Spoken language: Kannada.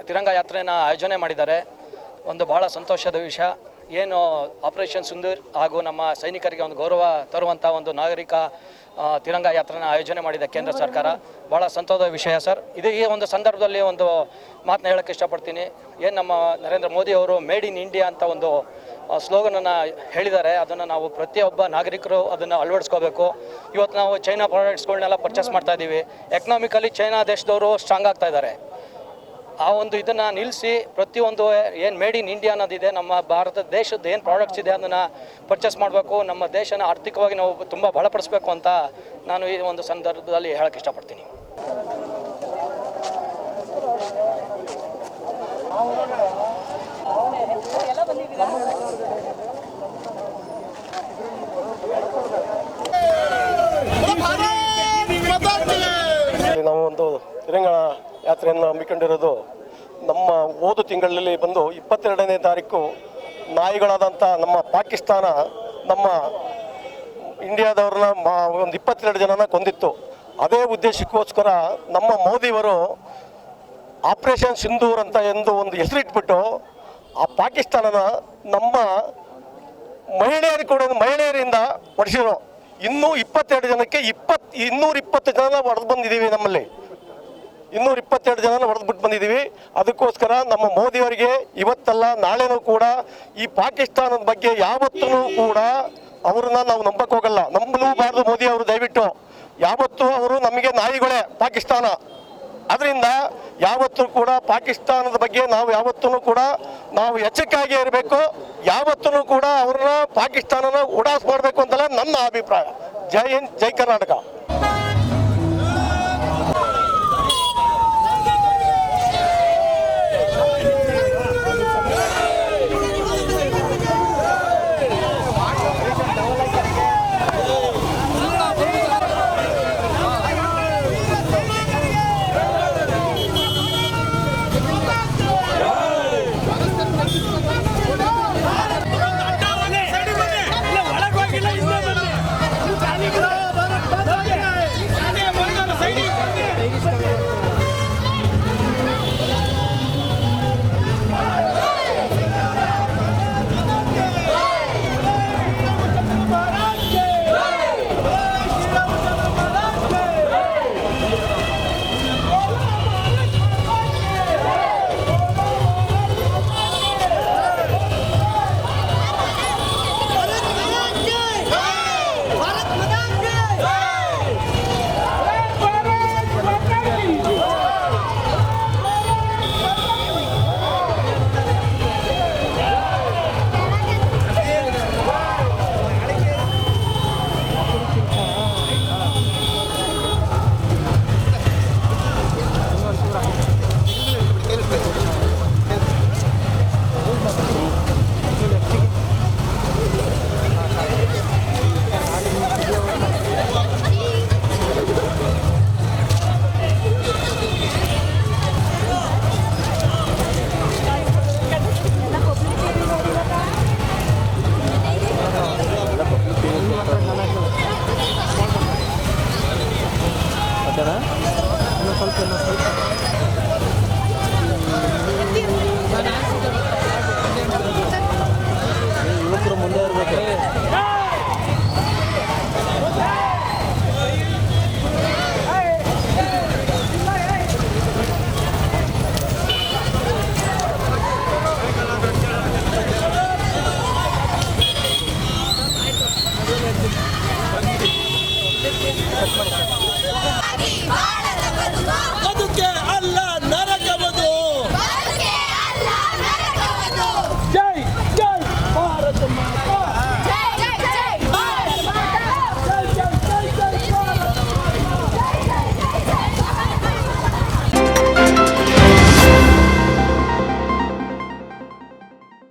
ತಿರಂಗ ಯಾತ್ರೆಯನ್ನು ಆಯೋಜನೆ ಮಾಡಿದ್ದಾರೆ. ಒಂದು ಬಹಳ ಸಂತೋಷದ ವಿಷಯ. ಏನು ಆಪರೇಷನ್ ಸಿಂಧೂರ್ ಹಾಗೂ ನಮ್ಮ ಸೈನಿಕರಿಗೆ ಒಂದು ಗೌರವ ತರುವಂಥ ಒಂದು ನಾಗರಿಕ ತಿರಂಗ ಯಾತ್ರೆನ ಆಯೋಜನೆ ಮಾಡಿದೆ ಕೇಂದ್ರ ಸರ್ಕಾರ. ಭಾಳ ಸಂತೋಷದ ವಿಷಯ ಸರ್. ಈ ಒಂದು ಸಂದರ್ಭದಲ್ಲಿ ಒಂದು ಮಾತನ್ನ ಹೇಳೋಕ್ಕೆ ಇಷ್ಟಪಡ್ತೀನಿ. ಏನು ನಮ್ಮ ನರೇಂದ್ರ ಮೋದಿ ಅವರು ಮೇಡ್ ಇನ್ ಇಂಡಿಯಾ ಅಂತ ಒಂದು ಸ್ಲೋಗನನ್ನು ಹೇಳಿದ್ದಾರೆ. ಅದನ್ನು ನಾವು ಪ್ರತಿಯೊಬ್ಬ ನಾಗರಿಕರು ಅದನ್ನು ಅಳವಡಿಸ್ಕೋಬೇಕು. ಇವತ್ತು ನಾವು ಚೈನಾ ಪ್ರಾಡಕ್ಟ್ಸ್ಗಳನ್ನೆಲ್ಲ ಪರ್ಚೇಸ್ ಮಾಡ್ತಾ ಇದ್ದೀವಿ. ಎಕನಾಮಿಕಲಿ ಚೈನಾ ದೇಶದವರು ಸ್ಟ್ರಾಂಗ್ ಆಗ್ತಾ ಇದ್ದಾರೆ. ಆ ಒಂದು ಇದನ್ನು ನಿಲ್ಲಿಸಿ ಪ್ರತಿಯೊಂದು ಏನು ಮೇಡ್ ಇನ್ ಇಂಡಿಯಾ ಅನ್ನೋದಿದೆ, ನಮ್ಮ ಭಾರತ ದೇಶದ ಏನು ಪ್ರಾಡಕ್ಟ್ಸ್ ಇದೆ ಅದನ್ನು ಪರ್ಚೇಸ್ ಮಾಡಬೇಕು. ನಮ್ಮ ದೇಶನ ಆರ್ಥಿಕವಾಗಿ ನಾವು ತುಂಬ ಬಲಪಡಿಸಬೇಕು ಅಂತ ನಾನು ಈ ಒಂದು ಸಂದರ್ಭದಲ್ಲಿ ಹೇಳೋಕ್ಕೆ ಇಷ್ಟಪಡ್ತೀನಿ. ನಾವು ಒಂದು ತಿರಂಗ ಯಾತ್ರೆಯನ್ನು ಹಮ್ಮಿಕೊಂಡಿರೋದು ನಮ್ಮ ಹೋದ ತಿಂಗಳಲ್ಲಿ ಬಂದು 22ನೇ ತಾರೀಕು ನಾಯಿಗಳಾದಂಥ ನಮ್ಮ ಪಾಕಿಸ್ತಾನ ನಮ್ಮ ಇಂಡಿಯಾದವ್ರನ್ನ ಒಂದು 22 ಜನನ ಕೊಂದಿತ್ತು. ಅದೇ ಉದ್ದೇಶಕ್ಕೋಸ್ಕರ ನಮ್ಮ ಮೋದಿಯವರು ಆಪರೇಷನ್ ಸಿಂಧೂರ್ ಅಂತ ಎಂದು ಒಂದು ಹೆಸರಿಟ್ಬಿಟ್ಟು ಆ ಪಾಕಿಸ್ತಾನನ ನಮ್ಮ ಮಹಿಳೆಯರಿಂದ ಹೊಡೆಸಿದ್ರು. ಇನ್ನೂ 22 ಜನಕ್ಕೆ 220 ಜನ ಹೊಡೆದು ಬಂದಿದ್ದೀವಿ. ನಮ್ಮಲ್ಲಿ 222 ಜನನ ಹೊಡೆದ್ಬಿಟ್ಟು ಬಂದಿದ್ದೀವಿ. ಅದಕ್ಕೋಸ್ಕರ ನಮ್ಮ ಮೋದಿಯವರಿಗೆ ಇವತ್ತಲ್ಲ ನಾಳೆನೂ ಕೂಡ ಈ ಪಾಕಿಸ್ತಾನದ ಬಗ್ಗೆ ಯಾವತ್ತೂ ಕೂಡ ಅವ್ರನ್ನ ನಾವು ನಂಬಕ್ಕೆ ಹೋಗಲ್ಲ, ನಂಬಲೂಬಾರ್ದು. ಮೋದಿಯವರು ದಯವಿಟ್ಟು ಯಾವತ್ತೂ ಅವರು ನಮಗೆ ನಾಯಿಗಳೇ ಪಾಕಿಸ್ತಾನ. ಅದರಿಂದ ಯಾವತ್ತೂ ಕೂಡ ಪಾಕಿಸ್ತಾನದ ಬಗ್ಗೆ ನಾವು ಯಾವತ್ತೂ ಕೂಡ ನಾವು ಎಚ್ಚರಿಕೆಯಾಗಿ ಇರಬೇಕು. ಯಾವತ್ತೂ ಕೂಡ ಅವ್ರನ್ನ ಪಾಕಿಸ್ತಾನನ ಉಡಾಸ್ ಮಾಡಬೇಕು ಅಂತಲೇ ನನ್ನ ಅಭಿಪ್ರಾಯ. ಜೈ ಹಿಂದ್, ಜೈ ಕರ್ನಾಟಕ. ಯುವಕರು ಮುಂದೆ ಇರಬೇಕು. ಕಟ್ ಮಾಡಿ.